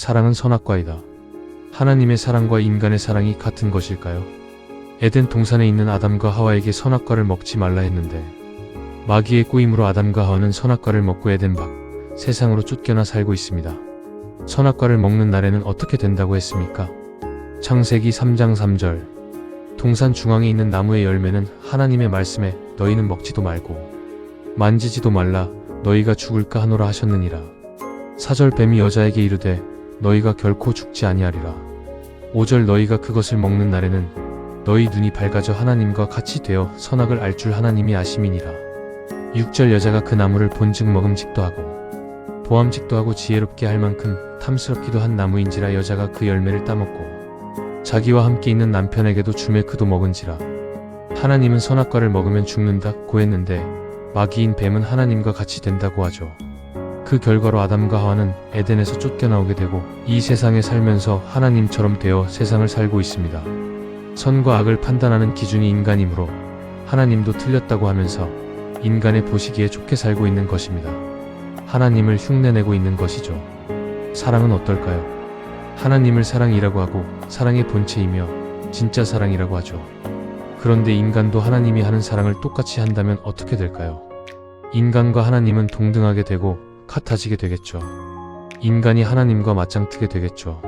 사랑은 선악과이다. 하나님의 사랑과 인간의 사랑이 같은 것일까요? 에덴 동산에 있는 아담과 하와에게 선악과를 먹지 말라 했는데 마귀의 꼬임으로 아담과 하와는 선악과를 먹고 에덴 밖 세상으로 쫓겨나 살고 있습니다. 선악과를 먹는 날에는 어떻게 된다고 했습니까? 창세기 3장 3절. 동산 중앙에 있는 나무의 열매는 하나님의 말씀에 너희는 먹지도 말고 만지지도 말라 너희가 죽을까 하노라 하셨느니라. 4절. 뱀이 여자에게 이르되 너희가 결코 죽지 아니하리라. 5절. 너희가 그것을 먹는 날에는 너희 눈이 밝아져 하나님과 같이 되어 선악을 알 줄 하나님이 아심이니라. 6절. 여자가 그 나무를 본즉 먹음직도 하고 보암직도 하고 지혜롭게 할 만큼 탐스럽기도 한 나무인지라 여자가 그 열매를 따먹고 자기와 함께 있는 남편에게도 주매 그도 먹은지라. 하나님은 선악과를 먹으면 죽는다고 했는데 마귀인 뱀은 하나님과 같이 된다고 하죠. 그 결과로 아담과 하와는 에덴에서 쫓겨나오게 되고 이 세상에 살면서 하나님처럼 되어 세상을 살고 있습니다. 선과 악을 판단하는 기준이 인간이므로 하나님도 틀렸다고 하면서 인간의 보시기에 좋게 살고 있는 것입니다. 하나님을 흉내내고 있는 것이죠. 사랑은 어떨까요? 하나님을 사랑이라고 하고 사랑의 본체이며 진짜 사랑이라고 하죠. 그런데 인간도 하나님이 하는 사랑을 똑같이 한다면 어떻게 될까요? 인간과 하나님은 동등하게 되고 같아지게 되겠죠. 인간이 하나님과 맞짱뜨게 되겠죠.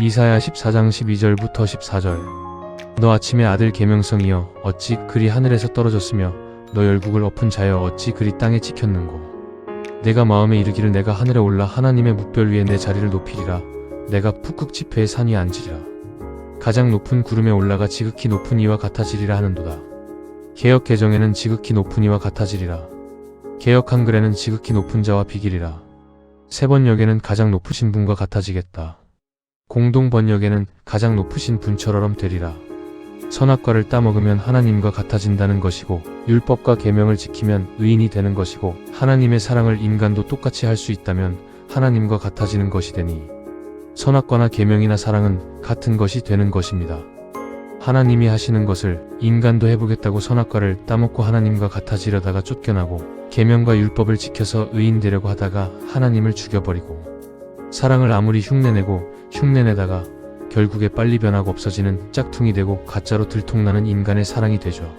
이사야 14장 12절부터 14절. 너 아침에 아들 계명성이여 어찌 그리 하늘에서 떨어졌으며 너 열국을 엎은 자여 어찌 그리 땅에 찍혔는고. 내가 마음에 이르기를 내가 하늘에 올라 하나님의 뭇별 위에 내 자리를 높이리라. 내가 푸극 지폐의 산 위에 앉으리라. 가장 높은 구름에 올라가 지극히 높은 이와 같아지리라 하는도다. 개역 개정에는 지극히 높은 이와 같아지리라. 개역 한글에는 지극히 높은 자와 비기리라. 세 번역에는 가장 높으신 분과 같아지겠다. 공동 번역에는 가장 높으신 분처럼 되리라. 선악과를 따먹으면 하나님과 같아진다는 것이고 율법과 계명을 지키면 의인이 되는 것이고 하나님의 사랑을 인간도 똑같이 할 수 있다면 하나님과 같아지는 것이 되니 선악과나 계명이나 사랑은 같은 것이 되는 것입니다. 하나님이 하시는 것을 인간도 해보겠다고 선악과를 따먹고 하나님과 같아지려다가 쫓겨나고 계명과 율법을 지켜서 의인 되려고 하다가 하나님을 죽여버리고 사랑을 아무리 흉내내다가 결국에 빨리 변하고 없어지는 짝퉁이 되고 가짜로 들통나는 인간의 사랑이 되죠.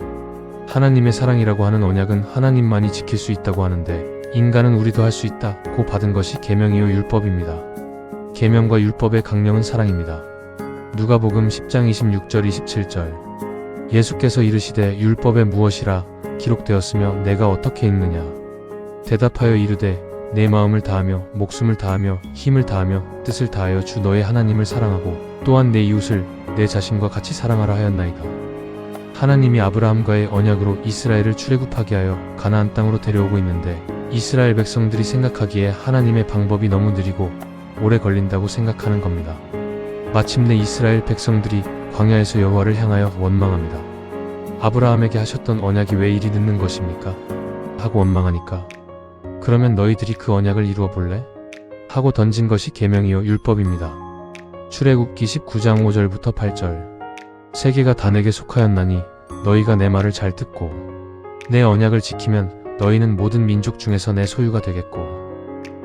하나님의 사랑이라고 하는 언약은 하나님만이 지킬 수 있다고 하는데 인간은 우리도 할 수 있다고 받은 것이 계명이요 율법입니다. 계명과 율법의 강령은 사랑입니다. 누가복음 10장 26절 27절. 예수께서 이르시되 율법에 무엇이라 기록되었으며 내가 어떻게 읽느냐. 대답하여 이르되 내 마음을 다하며 목숨을 다하며 힘을 다하며 뜻을 다하여 주 너의 하나님을 사랑하고 또한 내 이웃을 내 자신과 같이 사랑하라 하였나이다. 하나님이 아브라함과의 언약으로 이스라엘을 출애굽하게 하여 가나안 땅으로 데려오고 있는데 이스라엘 백성들이 생각하기에 하나님의 방법이 너무 느리고 오래 걸린다고 생각하는 겁니다. 마침내 이스라엘 백성들이 광야에서 여호와를 향하여 원망합니다. 아브라함에게 하셨던 언약이 왜 이리 늦는 것입니까? 하고 원망하니까 그러면 너희들이 그 언약을 이루어 볼래? 하고 던진 것이 계명이요 율법입니다. 출애굽기 19장 5절부터 8절. 세계가 다 내게 속하였나니 너희가 내 말을 잘 듣고 내 언약을 지키면 너희는 모든 민족 중에서 내 소유가 되겠고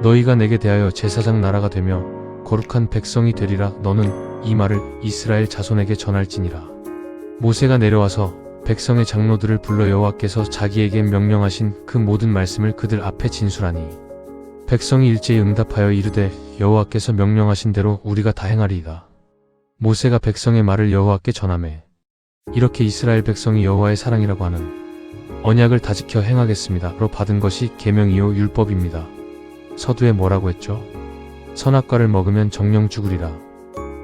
너희가 내게 대하여 제사장 나라가 되며 거룩한 백성이 되리라. 너는 이 말을 이스라엘 자손에게 전할지니라. 모세가 내려와서 백성의 장로들을 불러 여호와께서 자기에게 명령하신 그 모든 말씀을 그들 앞에 진술하니 백성이 일제히 응답하여 이르되 여호와께서 명령하신 대로 우리가 다 행하리이다. 모세가 백성의 말을 여호와께 전하매 이렇게 이스라엘 백성이 여호와의 사랑이라고 하는 언약을 다 지켜 행하겠습니다로 받은 것이 계명이요 율법입니다. 서두에 뭐라고 했죠? 선악과를 먹으면 정령 죽으리라.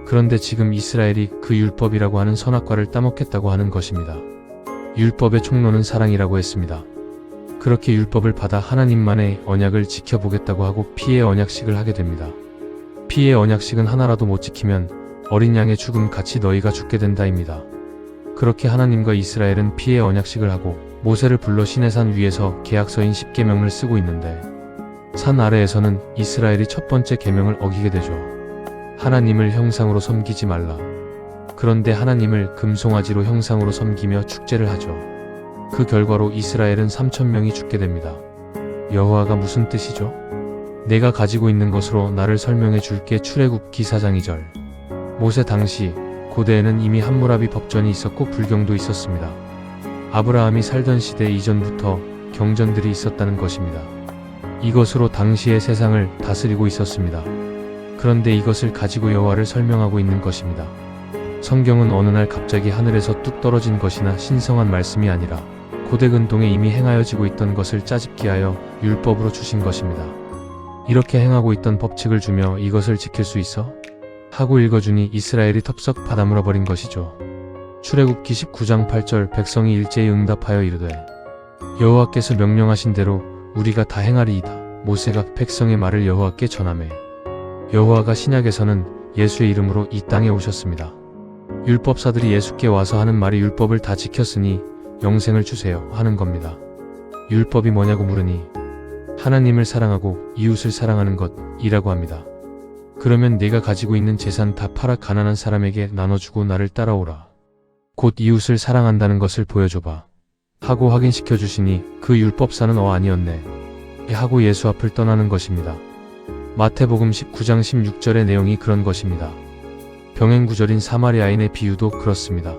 그런데 지금 이스라엘이 그 율법이라고 하는 선악과를 따먹겠다고 하는 것입니다. 율법의 총론은 사랑이라고 했습니다. 그렇게 율법을 받아 하나님만의 언약을 지켜보겠다고 하고 피의 언약식을 하게 됩니다. 피의 언약식은 하나라도 못 지키면 어린 양의 죽음 같이 너희가 죽게 된다입니다. 그렇게 하나님과 이스라엘은 피의 언약식을 하고 모세를 불러 시내산 위에서 계약서인 십계명을 쓰고 있는데 산 아래에서는 이스라엘이 첫 번째 계명을 어기게 되죠. 하나님을 형상으로 섬기지 말라. 그런데 하나님을 금송아지로 형상으로 섬기며 축제를 하죠. 그 결과로 이스라엘은 3,000명이 죽게 됩니다. 여호와가 무슨 뜻이죠? 내가 가지고 있는 것으로 나를 설명해 줄게. 출애굽기 4장 2절. 모세 당시 고대에는 이미 함무라비 법전이 있었고 불경도 있었습니다. 아브라함이 살던 시대 이전부터 경전들이 있었다는 것입니다. 이것으로 당시의 세상을 다스리고 있었습니다. 그런데 이것을 가지고 여호와를 설명하고 있는 것입니다. 성경은 어느 날 갑자기 하늘에서 뚝 떨어진 것이나 신성한 말씀이 아니라 고대 근동에 이미 행하여지고 있던 것을 짜집기하여 율법으로 주신 것입니다. 이렇게 행하고 있던 법칙을 주며 이것을 지킬 수 있어? 하고 읽어주니 이스라엘이 텁썩 받아물어버린 것이죠. 출애굽기 19장 8절. 백성이 일제히 응답하여 이르되 여호와께서 명령하신 대로 우리가 다 행하리이다. 모세가 백성의 말을 여호와께 전하매 여호와가 신약에서는 예수의 이름으로 이 땅에 오셨습니다. 율법사들이 예수께 와서 하는 말이 율법을 다 지켰으니 영생을 주세요 하는 겁니다. 율법이 뭐냐고 물으니 하나님을 사랑하고 이웃을 사랑하는 것이라고 합니다. 그러면 네가 가지고 있는 재산 다 팔아 가난한 사람에게 나눠주고 나를 따라오라. 곧 이웃을 사랑한다는 것을 보여줘봐. 하고 확인시켜 주시니 그 율법사는 아니었네. 하고 예수 앞을 떠나는 것입니다. 마태복음 19장 16절의 내용이 그런 것입니다. 병행구절인 사마리아인의 비유도 그렇습니다.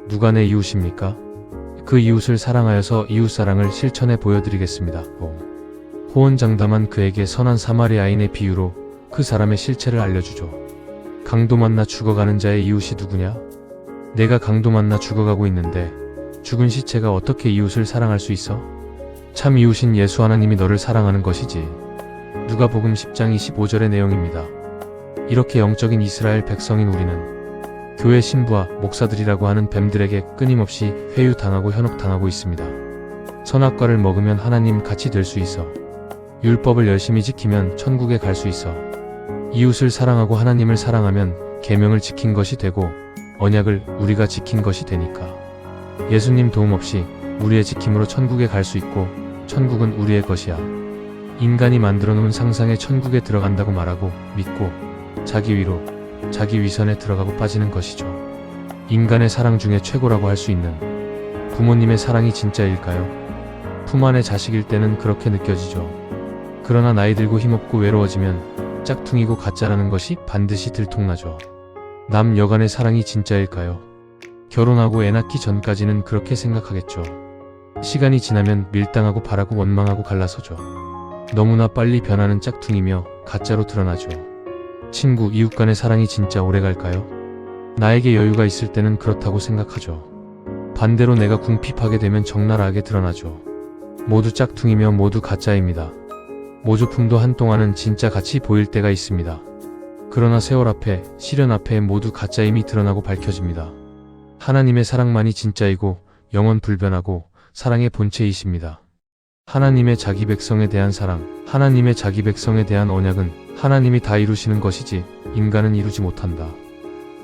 누가 내 이웃입니까? 그 이웃을 사랑하여서 이웃사랑을 실천해 보여드리겠습니다. 호언장담한 그에게 선한 사마리아인의 비유로 그 사람의 실체를 알려주죠. 강도 만나 죽어가는 자의 이웃이 누구냐? 내가 강도 만나 죽어가고 있는데 죽은 시체가 어떻게 이웃을 사랑할 수 있어? 참 이웃인 예수 하나님이 너를 사랑하는 것이지. 누가복음 10장 25절의 내용입니다. 이렇게 영적인 이스라엘 백성인 우리는 교회 신부와 목사들이라고 하는 뱀들에게 끊임없이 회유당하고 현혹당하고 있습니다. 선악과를 먹으면 하나님 같이 될 수 있어. 율법을 열심히 지키면 천국에 갈 수 있어. 이웃을 사랑하고 하나님을 사랑하면 계명을 지킨 것이 되고 언약을 우리가 지킨 것이 되니까. 예수님 도움 없이 우리의 지킴으로 천국에 갈 수 있고 천국은 우리의 것이야. 인간이 만들어 놓은 상상의 천국에 들어간다고 말하고 믿고 자기 위로 자기 위선에 들어가고 빠지는 것이죠. 인간의 사랑 중에 최고라고 할 수 있는 부모님의 사랑이 진짜일까요? 품 안의 자식일 때는 그렇게 느껴지죠. 그러나 나이 들고 힘없고 외로워지면 짝퉁이고 가짜라는 것이 반드시 들통나죠. 남 여간의 사랑이 진짜일까요? 결혼하고 애 낳기 전까지는 그렇게 생각하겠죠. 시간이 지나면 밀당하고 바라고 원망하고 갈라서죠. 너무나 빨리 변하는 짝퉁이며 가짜로 드러나죠. 친구, 이웃 간의 사랑이 진짜 오래갈까요? 나에게 여유가 있을 때는 그렇다고 생각하죠. 반대로 내가 궁핍하게 되면 적나라하게 드러나죠. 모두 짝퉁이며 모두 가짜입니다. 모조품도 한동안은 진짜 같이 보일 때가 있습니다. 그러나 세월 앞에, 시련 앞에 모두 가짜임이 드러나고 밝혀집니다. 하나님의 사랑만이 진짜이고 영원 불변하고 사랑의 본체이십니다. 하나님의 자기 백성에 대한 사랑, 하나님의 자기 백성에 대한 언약은 하나님이 다 이루시는 것이지 인간은 이루지 못한다.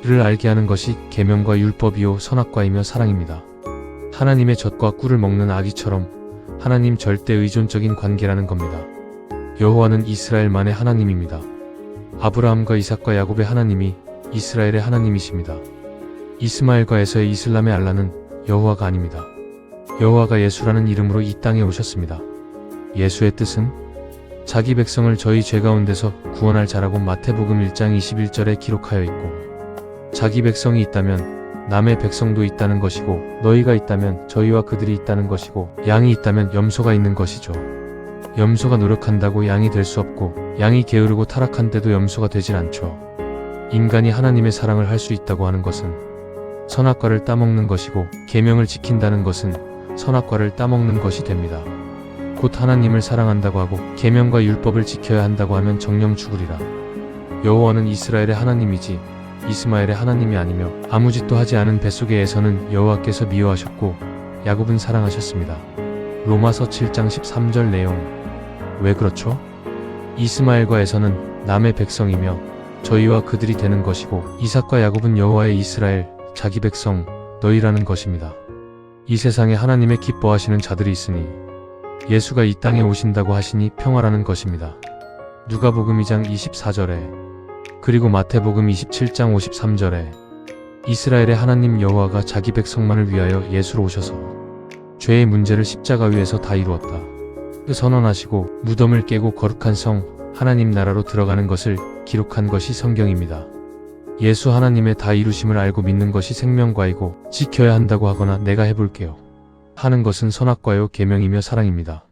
이를 알게 하는 것이 계명과 율법이요 선악과이며 사랑입니다. 하나님의 젖과 꿀을 먹는 아기처럼 하나님 절대 의존적인 관계라는 겁니다. 여호와는 이스라엘만의 하나님입니다. 아브라함과 이삭과 야곱의 하나님이 이스라엘의 하나님이십니다. 이스마엘과 에서의 이슬람의 알라는 여호와가 아닙니다. 여호와가 예수라는 이름으로 이 땅에 오셨습니다. 예수의 뜻은 자기 백성을 저희 죄 가운데서 구원할 자라고 마태복음 1장 21절에 기록하여 있고, 자기 백성이 있다면 남의 백성도 있다는 것이고, 너희가 있다면 저희와 그들이 있다는 것이고, 양이 있다면 염소가 있는 것이죠. 염소가 노력한다고 양이 될 수 없고, 양이 게으르고 타락한데도 염소가 되질 않죠. 인간이 하나님의 사랑을 할 수 있다고 하는 것은 선악과를 따먹는 것이고, 계명을 지킨다는 것은 선악과를 따먹는 것이 됩니다. 곧 하나님을 사랑한다고 하고 계명과 율법을 지켜야 한다고 하면 정령 죽으리라. 여호와는 이스라엘의 하나님이지 이스마엘의 하나님이 아니며 아무 짓도 하지 않은 뱃속의 에서는 여호와께서 미워하셨고 야곱은 사랑하셨습니다. 로마서 7장 13절 내용. 왜 그렇죠? 이스마엘과 에서는 남의 백성이며 저희와 그들이 되는 것이고, 이삭과 야곱은 여호와의 이스라엘, 자기 백성, 너희라는 것입니다. 이 세상에 하나님의 기뻐하시는 자들이 있으니 예수가 이 땅에 오신다고 하시니 평화라는 것입니다. 누가복음 2장 24절에 그리고 마태복음 27장 53절에 이스라엘의 하나님 여호와가 자기 백성만을 위하여 예수로 오셔서 죄의 문제를 십자가 위에서 다 이루었다. 선언하시고 무덤을 깨고 거룩한 성 하나님 나라로 들어가는 것을 기록한 것이 성경입니다. 예수 하나님의 다 이루심을 알고 믿는 것이 생명과이고 지켜야 한다고 하거나 내가 해볼게요 하는 것은 선악과요 계명이며 사랑입니다.